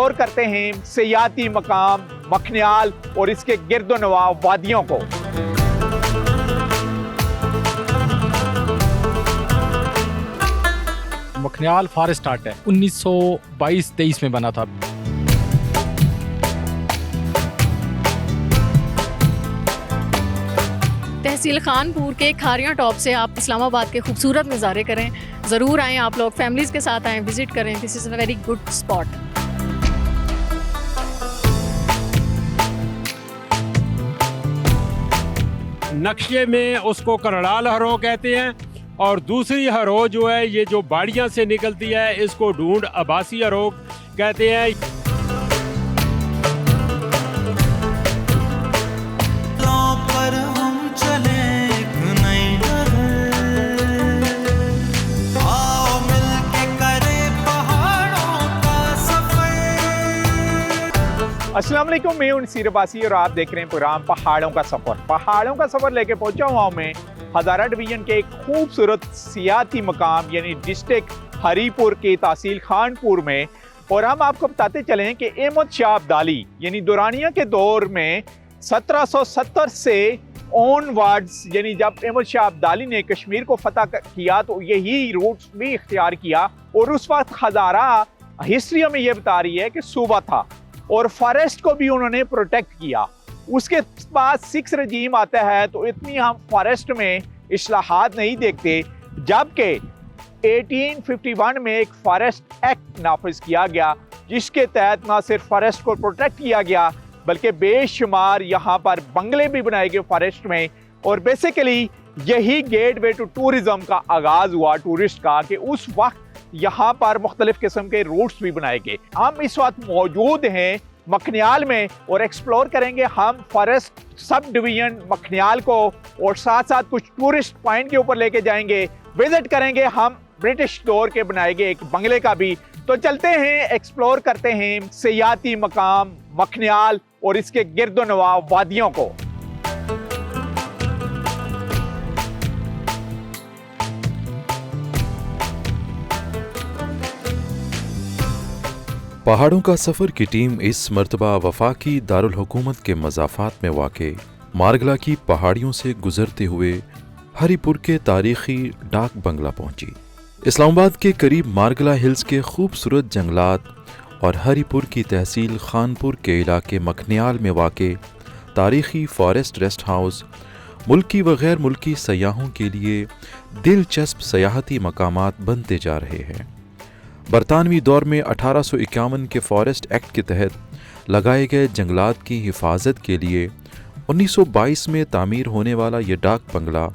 Explore करते हैं सियाती मकाम मखनियाल और इसके गिरदोनवा वादियों को। मखनियाल फॉरेस्ट आर्ट है, 1922-23 में बना था। तहसील खानपुर के खारियां टॉप से आप इस्लामाबाद के खूबसूरत नज़ारे करें। ज़रूर आएँ आप लोग, फैमिलीज़ के साथ आएँ, विज़िट करें। This is a very good spot. नक्शे में उसको करड़ाल हरो कहते हैं और दूसरी हरो जो है ये जो बाड़ियाँ से निकलती है इसको ढूंढ अब्बासी हरो कहते हैं। अस्सलाम वालेकुम, मैं हूं नसीर अब्बासी और आप देख रहे हैं प्रोग्राम पहाड़ों का सफ़र। पहाड़ों का सफ़र लेके पहुंचा हुआ हूं मैं हज़ारा डिवीज़न के एक खूबसूरत सियाती मकाम यानी डिस्ट्रिक्ट हरीपुर के तहसील खानपुर में। और हम आपको बताते चलें कि अहमद शाह अब्दाली यानी दुरानिया के दौर में 1770 से ऑनवर्ड्स यानी जब अहमद शाह अब्दाली ने कश्मीर को फतह किया तो यही रूट्स भी इख्तियार किया। और उस वक्त हज़ारा हिस्ट्री में ये बता रही है कि सूबा था और फॉरेस्ट को भी उन्होंने प्रोटेक्ट किया। उसके बाद सिक्स रजीम आता है तो इतनी हम फॉरेस्ट में इस्लाहात नहीं देखते, जबकि 1851 में एक फॉरेस्ट एक्ट नाफिज किया गया जिसके तहत ना सिर्फ फॉरेस्ट को प्रोटेक्ट किया गया बल्कि बेशुमार यहाँ पर बंगले भी बनाए गए फॉरेस्ट में। और बेसिकली यही गेटवे टू टूरिज्म का आगाज़ हुआ टूरिस्ट का, कि उस वक्त यहाँ पर मुख्तलिफ किस्म के रूट्स भी बनाए गए। हम इस वक्त मौजूद हैं मखनियाल में और एक्सप्लोर करेंगे हम फॉरेस्ट सब डिवीजन मखनियाल को और साथ साथ कुछ टूरिस्ट पॉइंट के ऊपर लेके जाएंगे, विजिट करेंगे हम ब्रिटिश दौर के बनाए गए एक बंगले का भी। तो चलते हैं, एक्सप्लोर करते हैं सियाती मकाम मखनियाल और इसके गिरदोनवा वादियों को। पहाड़ों का सफ़र की टीम इस मर्तबा वफाकी दारुल हुकूमत के मज़ाफ़ात में वाक़े मारगला की पहाड़ियों से गुजरते हुए हरीपुर के तारीख़ी डाक बंगला पहुंची। इस्लामाबाद के करीब मारगला हिल्स के खूबसूरत जंगलात और हरीपुर की तहसील खानपुर के इलाके मखनियाल में वाक़े तारीख़ी फॉरेस्ट रेस्ट हाउस मुल्की व गैर मुल्की सयाहों के लिए दिलचस्प सयाहती मकामात बनते जा रहे हैं। बरतानवी दौर में 1851 के फॉरेस्ट एक्ट के तहत लगाए गए जंगलात की हिफाजत के लिए 1922 में तामीर होने वाला ये डाक बंगला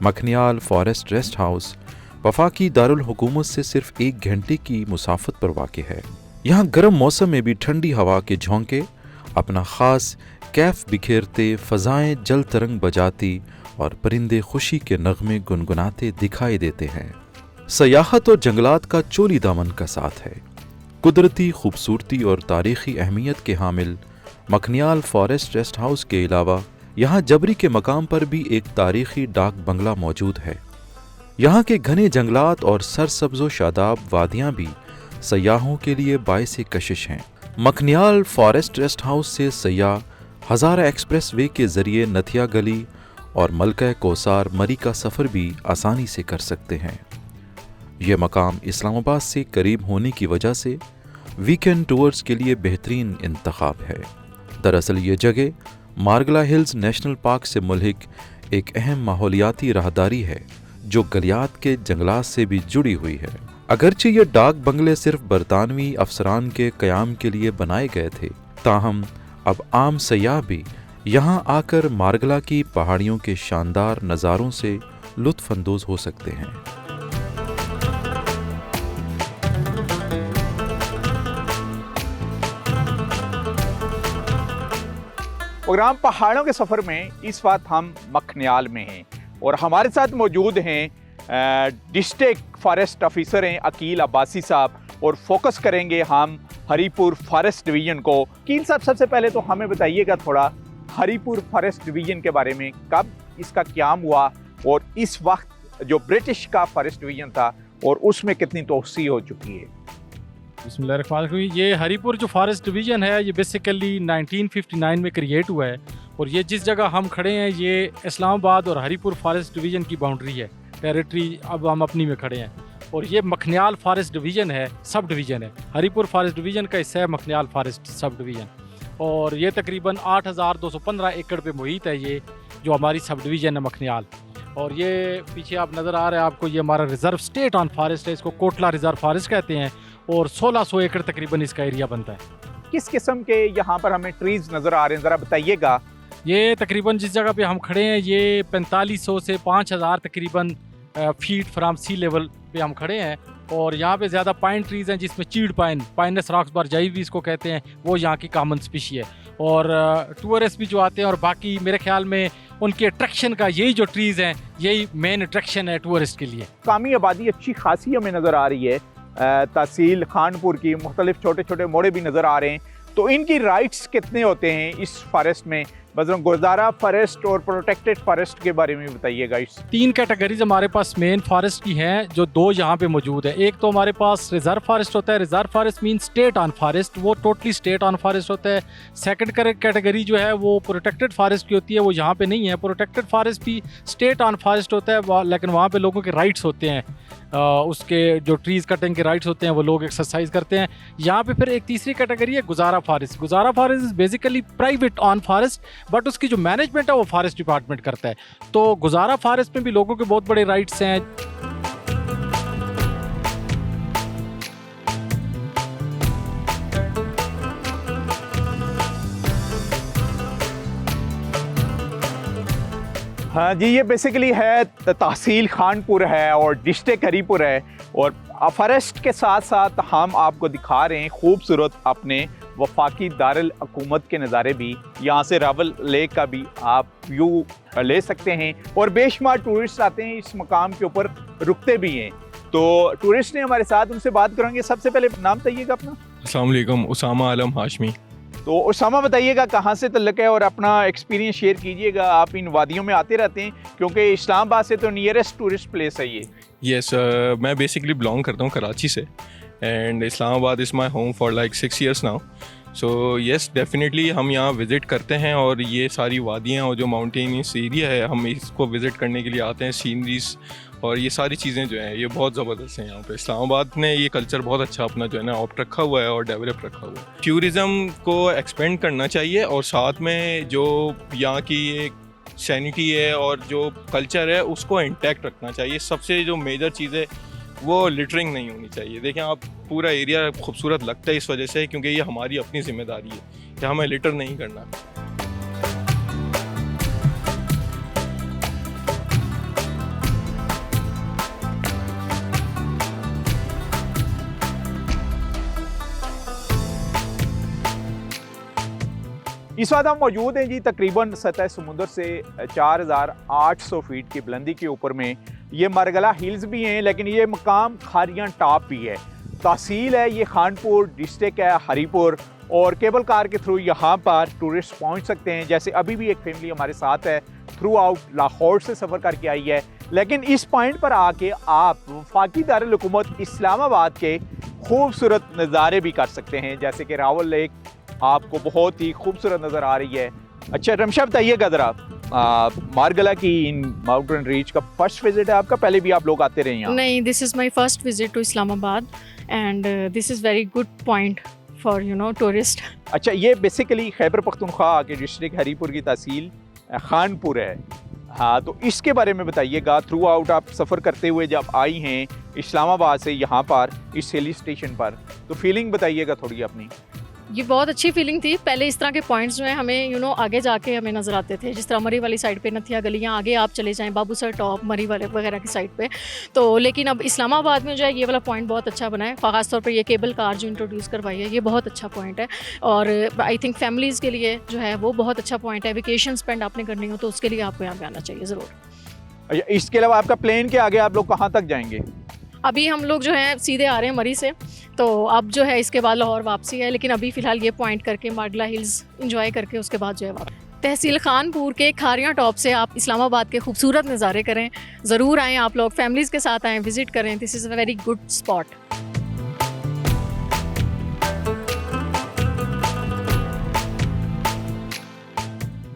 मखनियाल फॉरेस्ट रेस्ट हाउस वफाकी दारुल हुकूमत से सिर्फ 1 घंटे की मुसाफत पर वाक़ है। यहाँ गर्म मौसम में भी ठंडी हवा के झोंके अपना ख़ास कैफ बिखेरते, फ़ज़ाएँ जल तरंग बजाती और परिंदे खुशी के नगमे गुनगुनाते दिखाई देते हैं। सयाहत और जंगलात का चोली दामन का साथ है। कुदरती खूबसूरती और तारीख़ी अहमियत के हामिल मखनियाल फॉरेस्ट रेस्ट हाउस के अलावा यहाँ जबरी के मकाम पर भी एक तारीख़ी डाक बंगला मौजूद है। यहाँ के घने जंगलात और सरसब्ज़ो शादाब वादियाँ भी सयाहों के लिए बाइस कशिश हैं। मखनियाल फॉरेस्ट रेस्ट हाउस से सयाह हज़ारा एक्सप्रेस वे के ज़रिए नथिया गली और मलका कोसार मरी का सफ़र भी आसानी से कर सकते हैं। यह मकाम इस्लामाबाद से करीब होने की वजह से वीकेंड टूर्स के लिए बेहतरीन इंतखाब है। दरअसल ये जगह मारगला हिल्स नेशनल पार्क से मुल्हिक एक अहम माहौलियाती राहदारी है जो गलियात के जंगलात से भी जुड़ी हुई है। अगरचे ये डाक बंगले सिर्फ बरतानवी अफसरान के क़याम के लिए बनाए गए थे, ताहम अब आम सयाह भी यहाँ आकर मारगला की पहाड़ियों के शानदार नज़ारों से लुत्फ़ अंदोज़ हो सकते हैं। प्रोग्राम पहाड़ों के सफ़र में इस वक्त हम मखनियाल में हैं और हमारे साथ मौजूद हैं डिस्ट्रिक्ट फॉरेस्ट ऑफिसर हैं अकील अब्बासी साहब और फोकस करेंगे हम हरीपुर फॉरेस्ट डिवीज़न को। अकील साहब, सबसे पहले तो हमें बताइएगा थोड़ा हरीपुर फॉरेस्ट डिवीज़न के बारे में, कब इसका क़याम हुआ और इस वक्त जो ब्रिटिश का फॉरेस्ट डिवीज़न था और उसमें कितनी तोसी हो चुकी है। बिस्मिल्लाहिर्रहमानिर्रहीम। ये हरीपुर जो फॉरेस्ट डिवीज़न है ये बेसिकली 1959 में क्रिएट हुआ है और ये जिस जगह हम खड़े हैं ये इस्लामाबाद और हरीपुर फॉरेस्ट डिवीज़न की बाउंड्री है, टेरिटरी अब हम अपनी में खड़े हैं। और ये मखनियाल फॉरेस्ट डिवीज़न है, सब डिवीज़न है, हरीपुर फॉरेस्ट डिवीज़न का हिस्सा है मखनियाल फॉरेस्ट सब डिवीज़न। और ये तकरीबन 8,215 एकड़ पे मुहित है ये जो हमारी सब डिवीज़न है मखनियाल। और ये पीछे आप नज़र आ रहे हैं आपको, ये हमारा रिज़र्व स्टेट ऑन फॉरेस्ट है, इसको कोटला रिज़र्व फॉरेस्ट कहते हैं और 1600 एकड़ तकरीबन इसका एरिया बनता है। किस किस्म के यहाँ पर हमें ट्रीज नजर आ रहे हैं, जरा बताइएगा। ये तकरीबन जिस जगह पे हम खड़े हैं ये 4500 से 5000 तकरीबन फीट फ्राम सी लेवल पे हम खड़े हैं। और यहाँ पे ज़्यादा पाइन ट्रीज़ हैं जिसमें चीड़ पाइन, पाइनस रॉक्सबार जाई भी इसको कहते हैं, वो यहाँ की कॉमन स्पीशी है। और टूरिस्ट भी जो आते हैं और बाकी मेरे ख्याल में उनके अट्रैक्शन का यही जो ट्रीज़ हैं यही मेन अट्रैक्शन है टूरिस्ट के लिए। कामी आबादी अच्छी खासी हमें नज़र आ रही है, तहसील खानपुर की मुख्तलिफ छोटे छोटे मोड़े भी नज़र आ रहे हैं। तो इनकी राइट्स कितने होते हैं इस फॉरेस्ट में? बजरंग गुजारा फॉरेस्ट और प्रोटेक्टेड फॉरेस्ट के बारे में बताइएगा। इस 3 कैटेगरीज हमारे पास मेन फॉरेस्ट की हैं जो 2 यहाँ पे मौजूद है। एक तो हमारे पास रिजर्व फॉरेस्ट होता है, reserve forest mean state on forest, वो टोटली स्टेट ऑन फॉरेस्ट होता है। सेकंड कैटेगरी जो है वो प्रोटेक्टेड फॉरेस्ट की होती है, वो यहाँ पे नहीं है। प्रोटेक्टेड फॉरेस्ट भी स्टेट ऑन फॉरेस्ट होता है लेकिन वहाँ पे लोगों के राइट्स होते हैं, उसके जो ट्रीज़ कटिंग के राइट्स होते हैं वो लोग एक्सरसाइज करते हैं। यहाँ पे फिर एक तीसरी कैटेगरी है गुजारा फॉरेस्ट। गुजारा forest is basically private on forest but उसकी जो मैनेजमेंट है वो फॉरेस्ट डिपार्टमेंट करता है। तो गुजारा फॉरेस्ट में भी लोगों के बहुत बड़े राइट्स हैं। हाँ जी, ये बेसिकली है तहसील खानपुर है और डिस्ट्रिक्ट हरीपुर है। और फॉरेस्ट के साथ साथ हम आपको दिखा रहे हैं खूबसूरत अपने वफाकी दारुल हुकूमत के नज़ारे भी। यहाँ से रावल लेक का भी आप व्यू ले सकते हैं और बेशुमार टूरिस्ट आते हैं इस मकाम के ऊपर, रुकते भी हैं। तो टूरिस्ट ने हमारे साथ, उनसे बात करेंगे। सबसे पहले नाम बताइएगा अपना। अस्सलाम वालेकुम, उसामा आलम हाशमी। तो उसामा बताइएगा कहाँ से तल्लुक़ है और अपना एक्सपीरियंस शेयर कीजिएगा। आप इन वादियों में आते रहते हैं क्योंकि इस्लामाबाद से तो नियरेस्ट टूरिस्ट प्लेस है ये। यस, मैं बेसिकली बिलोंग करता हूँ कराची से and Islamabad is my home for like 6 years now. So yes, definitely हम यहाँ विज़िट करते हैं और ये सारी वादियाँ और जो माउंटेनियस एरिया है हम इसको विज़िट करने के लिए आते हैं। सीनरीज और ये सारी चीज़ें जो हैं ये बहुत ज़बरदस्त हैं यहाँ पे। इस्लामाबाद ने ये कल्चर बहुत अच्छा अपना जो है ना ऑप्ट रखा हुआ है और डेवलप रखा हुआ है। टूरिज़म को एक्सपेंड करना चाहिए और साथ में जो यहाँ की एक सैनिटी है और जो कल्चर है उसको इंटैक्ट रखना चाहिए। सबसे जो मेजर चीज़ है वो लिटरिंग नहीं होनी चाहिए। देखें आप, पूरा एरिया खूबसूरत लगता है इस वजह से क्योंकि ये हमारी अपनी जिम्मेदारी है कि हमें लिटर नहीं करना। इस वक्त हम मौजूद हैं जी तकरीबन सतह समुंदर से 4800 फीट की बुलंदी के ऊपर में। ये मरगला हिल्स भी हैं लेकिन ये मकाम खारियां टॉप भी है। तहसील है ये खानपुर, डिस्ट्रिक्ट है हरीपुर और केबल कार के थ्रू यहाँ पर टूरिस्ट पहुँच सकते हैं। जैसे अभी भी एक फैमिली हमारे साथ है, थ्रू आउट लाहौर से सफ़र करके आई है। लेकिन इस पॉइंट पर आके आप वफाकी दारुल हुकूमत इस्लामाबाद के खूबसूरत नज़ारे भी कर सकते हैं, जैसे कि रावल लेक आपको बहुत ही खूबसूरत नज़र आ रही है। अच्छा रमशा बताइएगा ज़रा, मारगला की इन माउंटेन रीच का फर्स्ट विजिट है आपका? पहले भी आप लोग आते रहे हैं? नहीं, this is my first visit to Islamabad and this is very good point for tourist. अच्छा, ये बेसिकली खैबर पख्तूनख्वा के डिस्ट्रिक्ट हरीपुर की तहसील खानपुर है। हाँ, तो इसके बारे में बताइएगा। थ्रू आउट आप सफ़र करते हुए जब आई हैं इस्लामाबाद से यहाँ पर इस हिल स्टेशन पर, तो फीलिंग बताइएगा थोड़ी अपनी। ये बहुत अच्छी फीलिंग थी। पहले इस तरह के पॉइंट्स जो हैं हमें आगे जाके हमें नज़र आते थे, जिस तरह मरी वाली साइड पे नथिया गलियाँ, आगे आप चले जाएं बाबूसर टॉप, मरी वाले वगैरह की साइड पे। तो लेकिन अब इस्लामाबाद में जो है ये वाला पॉइंट बहुत अच्छा बना है। ख़ास तौर पर ये केबल कार जो इंट्रोड्यूस करवाई है ये बहुत अच्छा पॉइंट है और आई थिंक फैमिलीज़ के लिए जो है वो बहुत अच्छा पॉइंट है। वेकेशन स्पेंड आपने करनी हो तो उसके लिए आपको यहाँ पे आना चाहिए ज़रूर। इसके अलावा आपका प्लान के आगे आप लोग कहाँ तक जाएंगे? अभी हम लोग जो है सीधे आ रहे हैं मरी से, तो अब जो है इसके बाद लाहौर वापसी है। लेकिन अभी फ़िलहाल ये पॉइंट करके मारगला हिल्स एंजॉय करके उसके बाद जो है वापस तहसील खानपुर के खारियां टॉप से आप इस्लामाबाद के खूबसूरत नज़ारे करें। ज़रूर आएँ आप लोग, फैमिलीज़ के साथ आएँ, विज़िट करें। This is a very good spot.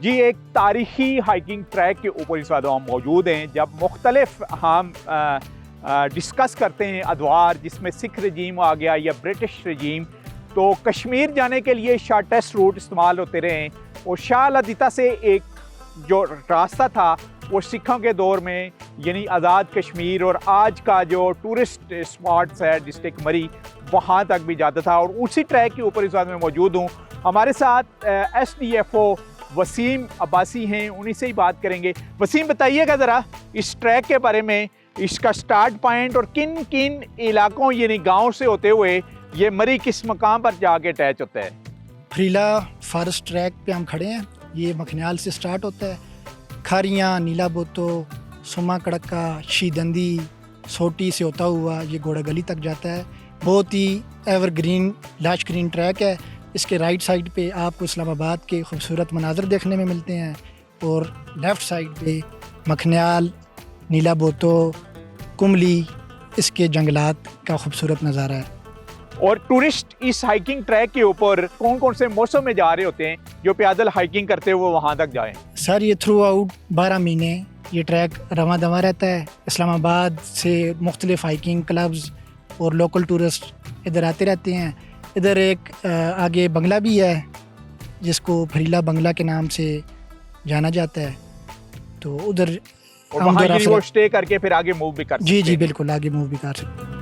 जी एक तारीखी हाइकिंग ट्रैक के ऊपर इस वक्त हम मौजूद हैं जब मुख्तलिफ हम डिस्कस करते हैं अदवार जिसमें सिख रजीम आ गया या ब्रिटिश रजीम, तो कश्मीर जाने के लिए शॉर्टेस्ट रूट इस्तेमाल होते रहे हैं और शाह अलादीता से एक जो रास्ता था वो सिखों के दौर में यानी आज़ाद कश्मीर और आज का जो टूरिस्ट स्पॉट्स है डिस्ट्रिक्ट मरी वहाँ तक भी जाता था और उसी ट्रैक के ऊपर इस वक्त मैं मौजूद हूँ। हमारे साथ SDFO वसीम अब्बासी हैं, उन्हीं से ही बात करेंगे। वसीम बताइएगा ज़रा इस ट्रैक के बारे में, इसका स्टार्ट पॉइंट और किन किन इलाकों यानी गांव से होते हुए ये मरी किस मकाम पर जाके अटैच होता है। फरीला फॉरेस्ट ट्रैक पे हम खड़े हैं। ये मखनियाल से स्टार्ट होता है, खारियाँ, नीला बोतो, सुमा कड़का, शीदंदी, सोटी से होता हुआ ये घोड़ा गली तक जाता है। बहुत ही एवरग्रीन लश ग्रीन ट्रैक है। इसके राइट साइड पे आपको इस्लामाबाद के खूबसूरत मनाज़र देखने में मिलते हैं और लेफ़्ट साइड पे मखनियाल, नीला बोतो, कुमली, इसके जंगलात का खूबसूरत नज़ारा है। और टूरिस्ट इस हाइकिंग ट्रैक के ऊपर कौन कौन से मौसम में जा रहे होते हैं जो पैदल हाइकिंग करते हुए वहाँ तक जाएं? सर ये थ्रू आउट 12 महीने ये ट्रैक रवा दवा रहता है। इस्लामाबाद से मुख्तलिफ हाइकिंग क्लब्स और लोकल टूरिस्ट इधर आते रहते हैं। इधर एक आगे बंगला भी है जिसको फरीला बंगला के नाम से जाना जाता है, तो उधर और वहाँ यानी वो स्टे करके फिर आगे मूव भी कर सकते हैं। जी बिल्कुल आगे मूव भी कर सकते हैं।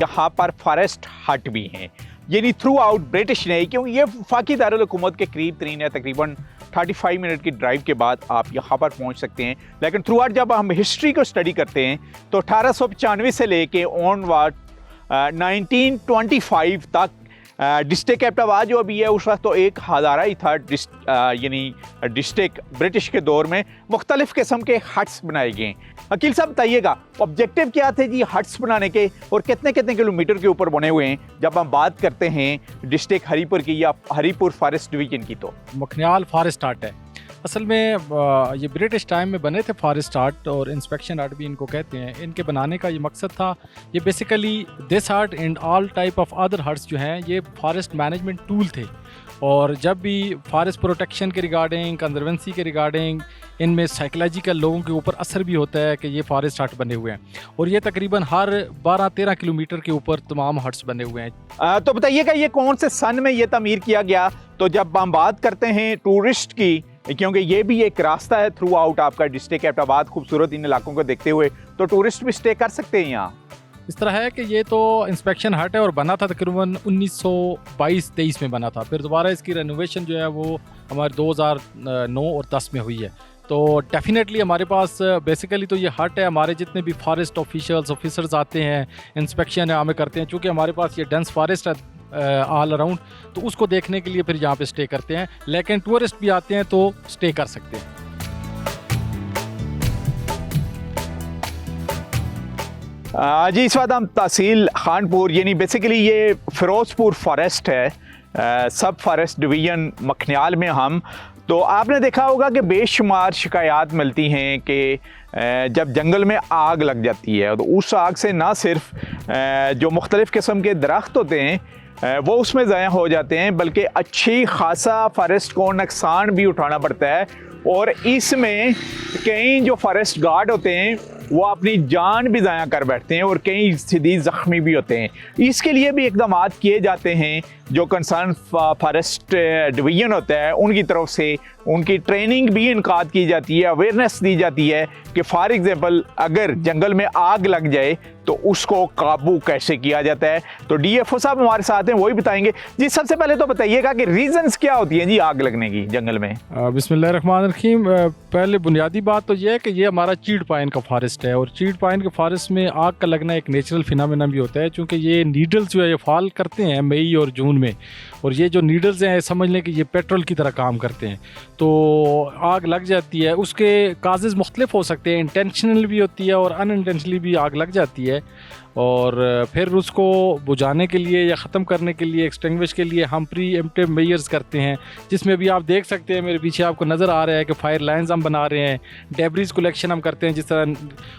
यहाँ पर फॉरेस्ट हट भी हैं यानी थ्रू आउट ब्रिटिश नहीं, क्योंकि ये वफाकी दारुल हुकूमत के करीब तरीन है। तकरीबन 35 मिनट की ड्राइव के बाद आप यहाँ पर पहुँच सकते हैं। लेकिन थ्रू आउट जब हम हिस्ट्री को स्टडी करते हैं तो 1895 से लेके ऑनवर्ड 1925 तक डिस्ट्रिक्ट एबटाबाद जो अभी है उस वक्त तो एक हज़ारा ही था यानी डिस्ट्रिक्ट ब्रिटिश के दौर में मुख्तलिफ़ किस्म के हट्स बनाए गए। अकील साहब बताइएगा ऑब्जेक्टिव क्या थे जी हट्स बनाने के और कितने कितने किलोमीटर के ऊपर बने हुए हैं जब हम बात करते हैं डिस्ट्रिक्ट हरीपुर की या हरीपुर फॉरेस्ट डिवीज़न की? तो मखनियाल फॉरेस्ट आर्ट है असल में, ये ब्रिटिश टाइम में बने थे फॉरेस्ट आर्ट और इंस्पेक्शन आर्ट भी इनको कहते हैं। इनके बनाने का ये मकसद था, ये basically this art and all type of other arts जो हैं ये फॉरेस्ट मैनेजमेंट टूल थे और जब भी फॉरेस्ट प्रोटेक्शन के रिगार्डिंग, कंजर्वेंसी के रिगार्डिंग, इनमें साइकोलॉजिकल लोगों के ऊपर असर भी होता है कि ये फॉरेस्ट हट बने हुए हैं और ये तकरीबन हर 12-13 किलोमीटर के ऊपर तमाम हट्स बने हुए हैं। तो बताइएगा ये कौन से सन में ये तमीर किया गया? तो जब हम बात करते हैं टूरिस्ट की, क्योंकि ये भी एक रास्ता है थ्रू आउट आपका डिस्ट्रिक्ट एबटाबाद खूबसूरत इन इलाकों को देखते हुए, तो टूरिस्ट भी स्टे कर सकते हैं यहाँ। इस तरह है कि ये तो इंस्पेक्शन हट है और बना था तकरीबन 1922-23 में बना था। फिर दोबारा इसकी रेनोवेशन जो है वो हमारे 2009 और 10 में हुई है। तो डेफिनेटली हमारे पास बेसिकली तो ये हट है, हमारे जितने भी फॉरेस्ट ऑफिसर्स आते हैं इंस्पेक्शन हमें करते हैं, चूँकि हमारे पास ये डेंस फॉरेस्ट है ऑल अराउंड, तो उसको देखने के लिए फिर यहाँ पे स्टे करते हैं। लेकिन टूरिस्ट भी आते हैं तो स्टे कर सकते हैं। जी इस वक्त हम तहसील खानपुर यानी बेसिकली ये फिरोजपुर फॉरेस्ट है, सब फॉरेस्ट डिवीज़न मखनियाल में हम। तो आपने देखा होगा कि बेशुमार शिकायत मिलती हैं कि जब जंगल में आग लग जाती है तो उस आग से ना सिर्फ जो मुख्तलिफ़ किस्म के दरख्त होते हैं वो उसमें ज़ाया हो जाते हैं, बल्कि अच्छी खासा फॉरेस्ट को नुकसान भी उठाना पड़ता है। और इसमें कई जो फॉरेस्ट गार्ड होते हैं वो अपनी जान भी ज़ाया कर बैठते हैं और कई शदीद ज़ख्मी भी होते हैं। इसके लिए भी इक़दाम किए जाते हैं, जो कंसर्न फॉरेस्ट डिवीज़न होता है उनकी तरफ से उनकी ट्रेनिंग भी इनकाद की जाती है, अवेयरनेस दी जाती है कि फॉर एग्ज़ाम्पल अगर जंगल में आग लग जाए तो उसको काबू कैसे किया जाता है। तो DFO साहब हमारे साथ हैं, वही बताएंगे। जी सबसे पहले तो बताइएगा कि रीजंस क्या होती हैं जी आग लगने की जंगल में? बिस्मिल्लाहिर्रहमानिर्रहीम। पहले बुनियादी बात तो ये है कि ये हमारा चीड़ पाइन का फॉरेस्ट है और चीड़ पाइन के फॉरेस्ट में आग का लगना एक नेचुरल फिनोमेना भी होता है, क्योंकि ये नीडल्स जो है ये फॉल करते हैं मई और जून में, और ये जो नीडल्स हैं समझ लें कि ये पेट्रोल की तरह काम करते हैं, तो आग लग जाती है। उसके काजेज़ मुख्तलिफ हो सकते हैं, इंटेंशनल भी होती है और अनइंटेंशनली भी आग लग जाती है। और फिर उसको बुझाने के लिए या ख़त्म करने के लिए, एक्सटिंग्विश के लिए हम प्री एम्प्टिव मेजर्स करते हैं, जिसमें भी आप देख सकते हैं मेरे पीछे आपको नज़र आ रहा है कि फायर लाइन्स हम बना रहे हैं, डेब्रीज कलेक्शन हम करते हैं जिस तरह,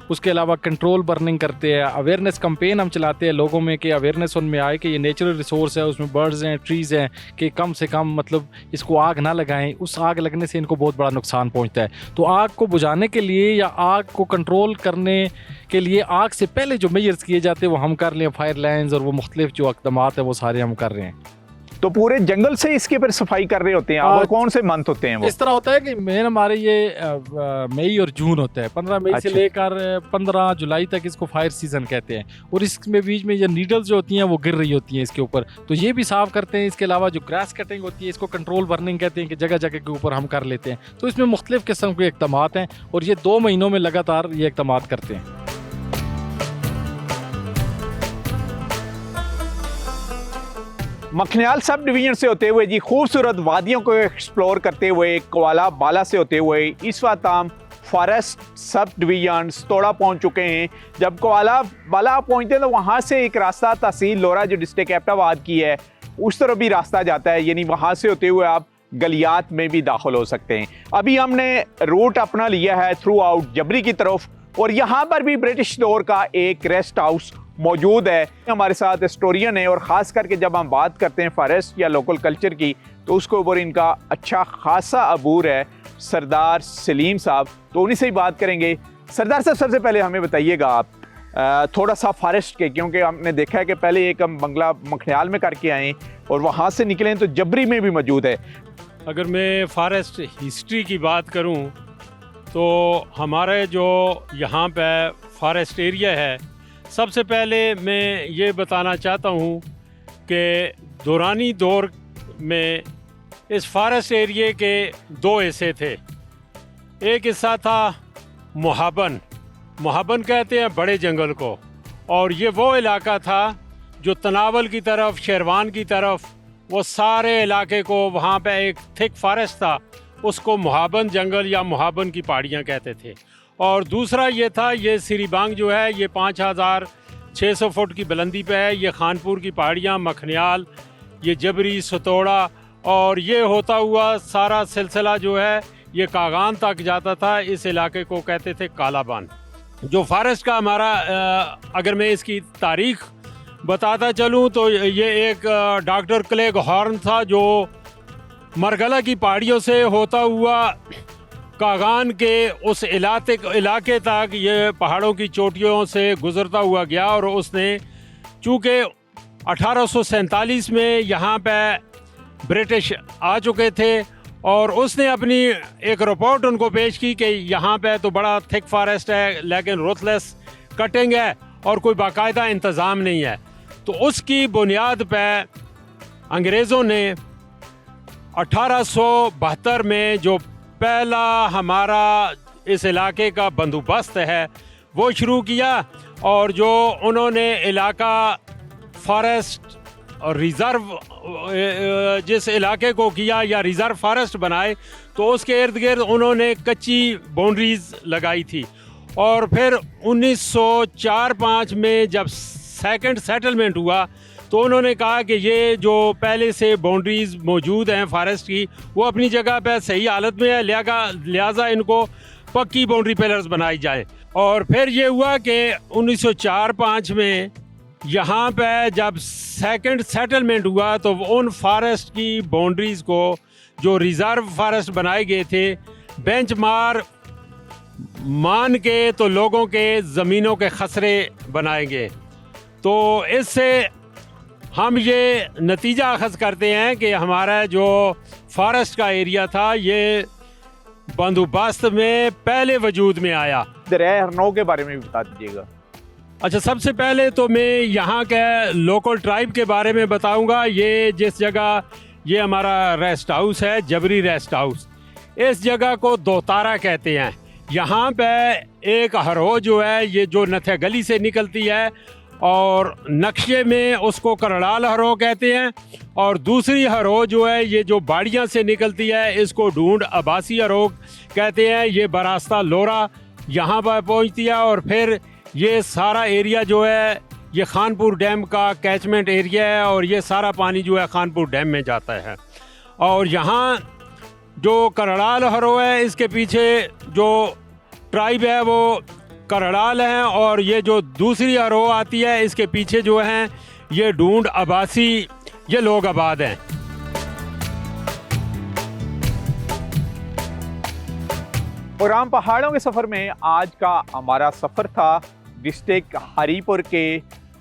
उसके अलावा कंट्रोल बर्निंग करते हैं, अवेयरनेस कैंपेन हम चलाते हैं लोगों में कि अवेयरनेस उनमें आए कि ये नेचुरल रिसोर्स है, उसमें बर्ड्स हैं, ट्रीज़ चीज़ है कि कम से कम मतलब इसको आग ना लगाएं, उस आग लगने से इनको बहुत बड़ा नुकसान पहुंचता है। तो आग को बुझाने के लिए या आग को कंट्रोल करने के लिए आग से पहले जो मेजर्स किए जाते हैं वो हम कर लें, फायर लाइन्स और वो मुख्तलिफ जो इक़दाम है वो सारे हम कर रहे हैं। तो पूरे जंगल से इसके ऊपर सफाई कर रहे होते हैं और कौन से मंथ होते हैं वो? इस तरह होता है कि मेन हमारे ये मई और जून होता है, 15 मई से लेकर 15 जुलाई तक इसको फायर सीजन कहते हैं। और इसमें बीच में ये नीडल्स जो होती हैं वो गिर रही होती हैं इसके ऊपर, तो ये भी साफ़ करते हैं। इसके अलावा जो ग्रास कटिंग होती है इसको कंट्रोल बर्निंग कहते हैं कि जगह जगह के ऊपर हम कर लेते हैं। तो इसमें मुख्तलिफ किस्म के इक़दाम हैं और ये 2 महीनों में लगातार ये इक़दाम करते हैं। मखनियाल सब डिवीजन से होते हुए जी खूबसूरत वादियों को एक्सप्लोर करते हुए कोआला बाला से होते हुए इस वक्त हम फॉरेस्ट सब डिवीजन तोड़ा पहुंच चुके हैं। जब कोआला बाला पहुंचते हैं तो वहां से एक रास्ता तहसील लोरा जो डिस्ट्रिक्ट एबटाबाद की है उस तरफ भी रास्ता जाता है, यानी वहां से होते हुए आप गलियात में भी दाखिल हो सकते हैं। अभी हमने रूट अपना लिया है थ्रू आउट जबरी की तरफ और यहाँ पर भी ब्रिटिश दौर का एक रेस्ट हाउस मौजूद है। हमारे साथ हिस्टोरियन है और ख़ास करके जब हम बात करते हैं फॉरेस्ट या लोकल कल्चर की तो उसके ऊपर इनका अच्छा खासा अबूर है सरदार सलीम साहब, तो उन्हीं से ही बात करेंगे। सरदार साहब सबसे पहले हमें बताइएगा आप थोड़ा सा फॉरेस्ट के, क्योंकि हमने देखा है कि पहले एक हम बंगला मखनियाल में करके आए और वहाँ से निकले तो जबरी में भी मौजूद है। अगर मैं फॉरेस्ट हिस्ट्री की बात करूं तो हमारे जो यहाँ पे फॉरेस्ट एरिया है, सबसे पहले मैं ये बताना चाहता हूँ कि दौरानी दौर में इस फॉरेस्ट एरिया के 2 हिस्से थे। एक हिस्सा था मुहाबन, मुहाबन कहते हैं बड़े जंगल को, और ये वो इलाका था जो तनावल की तरफ, शेरवान की तरफ, वो सारे इलाके को वहाँ पे एक थिक फॉरेस्ट था, उसको मुहाबन जंगल या मुहाबन की पहाड़ियाँ कहते थे। और दूसरा ये था, ये सिरीबांग जो है ये 5600 फुट की बुलंदी पे है, ये खानपुर की पहाड़ियाँ, मखनियाल, ये जबरी, सतोड़ा, और ये होता हुआ सारा सिलसिला जो है ये कागान तक जाता था। इस इलाके को कहते थे कालाबान। जो फॉरेस्ट का हमारा अगर मैं इसकी तारीख बताता चलूँ तो ये एक डॉक्टर क्लेग हॉर्न था जो मरगला की पहाड़ियों से होता हुआ कागान के उस इलाके तक ये पहाड़ों की चोटियों से गुजरता हुआ गया। और उसने चूँकि 1847 में यहाँ पे ब्रिटिश आ चुके थे और उसने अपनी एक रिपोर्ट उनको पेश की कि यहाँ पे तो बड़ा थिक फॉरेस्ट है लेकिन रूथलेस कटिंग है और कोई बाकायदा इंतज़ाम नहीं है। तो उसकी बुनियाद पे अंग्रेज़ों ने 1872 में जो पहला हमारा इस इलाके का बंदोबस्त है वो शुरू किया, और जो उन्होंने इलाका फॉरेस्ट और रिज़र्व जिस इलाके को किया या रिज़र्व फॉरेस्ट बनाए तो उसके इर्द गिर्द उन्होंने कच्ची बाउंड्रीज़ लगाई थी। और फिर 1904-05 में जब सेकंड सेटलमेंट हुआ तो उन्होंने कहा कि ये जो पहले से बाउंड्रीज़ मौजूद हैं फॉरेस्ट की वो अपनी जगह पे सही हालत में है, लिहाजा इनको पक्की बाउंड्री पिलर्स बनाई जाए। और फिर ये हुआ कि 1904-05 में यहाँ पे जब सेकंड सेटलमेंट हुआ तो उन फॉरेस्ट की बाउंड्रीज़ को जो रिज़र्व फॉरेस्ट बनाए गए थे बेंचमार्क मान के तो लोगों के ज़मीनों के खसरे बनाए गए। तो इससे हम ये नतीजा अखज़ करते हैं कि हमारा जो फॉरेस्ट का एरिया था ये बंदोबस्त में पहले वजूद में आया। दरिया हरनौ के बारे में भी बता दीजिएगा। अच्छा, सबसे पहले तो मैं यहाँ के लोकल ट्राइब के बारे में बताऊँगा। ये जिस जगह ये हमारा रेस्ट हाउस है, जबरी रेस्ट हाउस, इस जगह को दोतारा कहते हैं। यहाँ पे एक हरो जो है ये जो नथे गली से निकलती है और नक्शे में उसको करड़ाल हरो कहते हैं, और दूसरी हरो जो है ये जो बाड़ियाँ से निकलती है इसको ढूंढ अबासी हरो कहते हैं। ये बरास्ता लोरा यहाँ पर पहुँचती है और फिर ये सारा एरिया जो है ये खानपुर डैम का कैचमेंट एरिया है और ये सारा पानी जो है खानपुर डैम में जाता है। और यहाँ जो करड़ाल हरो है इसके पीछे जो ट्राइब है वो करड़ाल हैं, और ये जो दूसरी हरो आती है इसके पीछे जो हैं ये ढूंढ अबासी, ये लोग आबाद हैं। प्रोग्राम पहाड़ों के सफ़र में आज का हमारा सफ़र था डिस्ट्रिक्ट हरीपुर के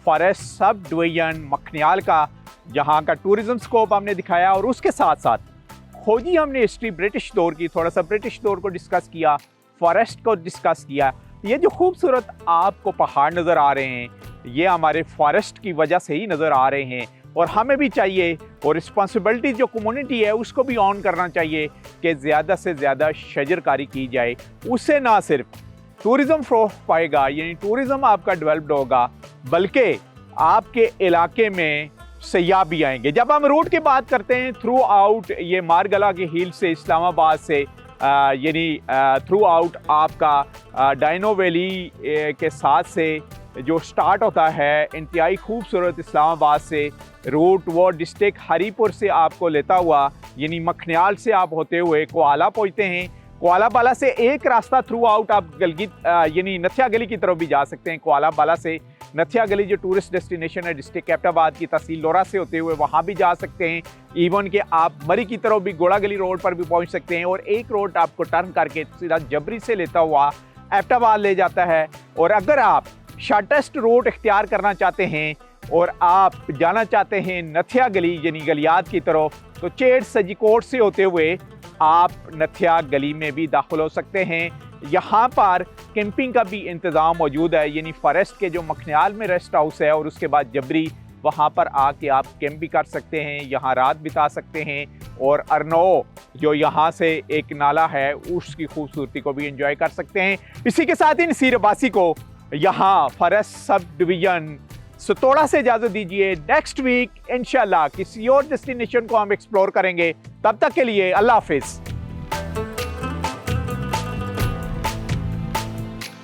फॉरेस्ट सब डिवीजन मखनियाल का, जहां का टूरिज्म स्कोप हमने दिखाया और उसके साथ साथ खोजी हमने हिस्ट्री ब्रिटिश दौर की, थोड़ा सा ब्रिटिश दौर को डिस्कस किया, फॉरेस्ट को डिस्कस किया। ये जो खूबसूरत आपको पहाड़ नज़र आ रहे हैं ये हमारे फॉरेस्ट की वजह से ही नज़र आ रहे हैं और हमें भी चाहिए और रिस्पॉन्सिबिलिटी जो कम्युनिटी है उसको भी ऑन करना चाहिए कि ज़्यादा से ज़्यादा शजरकारी की जाए। उससे ना सिर्फ टूरिज़्म फ्लो पाएगा यानी टूरिज़्म आपका डेवलप्ड होगा, बल्कि आपके इलाके में सयाह भी आएंगे। जब हम रूट की बात करते हैं थ्रू आउट ये मारगला के हिल से इस्लामाबाद से यानी थ्रू आउट आपका डाइनो वैली के साथ से जो स्टार्ट होता है इंतहाई खूबसूरत इस्लामाबाद से रूट वो डिस्ट्रिक्ट हरीपुर से आपको लेता हुआ यानी मखनियाल से आप होते हुए कोआला पहुँचते हैं। कोआला बाला से एक रास्ता थ्रू आउट आप गलगित यानी नथिया गली की तरफ भी जा सकते हैं। कोआला बाला से नथिया गली जो टूरिस्ट डेस्टिनेशन है डिस्ट्रिक्ट कैप्टाबाद की तहसील लोरा से होते हुए वहाँ भी जा सकते हैं। इवन कि आप मरी की तरफ भी घोड़ा गली रोड पर भी पहुँच सकते हैं और एक रोड आपको टर्न करके सीधा जबरी से लेता हुआ एबटाबाद ले जाता है। और अगर आप शॉर्टेस्ट रूट इख्तियार करना चाहते हैं और आप जाना चाहते हैं नथिया गली यानी गलियात की तरफ, तो चेड़ सजीकोट से होते हुए आप नथिया गली में भी दाखिल हो सकते हैं। यहाँ पर कैंपिंग का भी इंतज़ाम मौजूद है यानी फॉरेस्ट के जो मखनियाल में रेस्ट हाउस है और उसके बाद जबरी वहाँ पर आके आप कैंप भी कर सकते हैं, यहाँ रात बिता सकते हैं और अरनो जो यहाँ से एक नाला है उसकी खूबसूरती को भी एंजॉय कर सकते हैं। इसी के साथ ही नसीर अब्बासी को यहाँ फॉरेस्ट सब डिवीजन सतोड़ा से इजाज़त दीजिए। नेक्स्ट वीक इंशाल्लाह किसी और डेस्टिनेशन को हम एक्सप्लोर करेंगे। तब तक के लिए अल्लाह हाफिज़।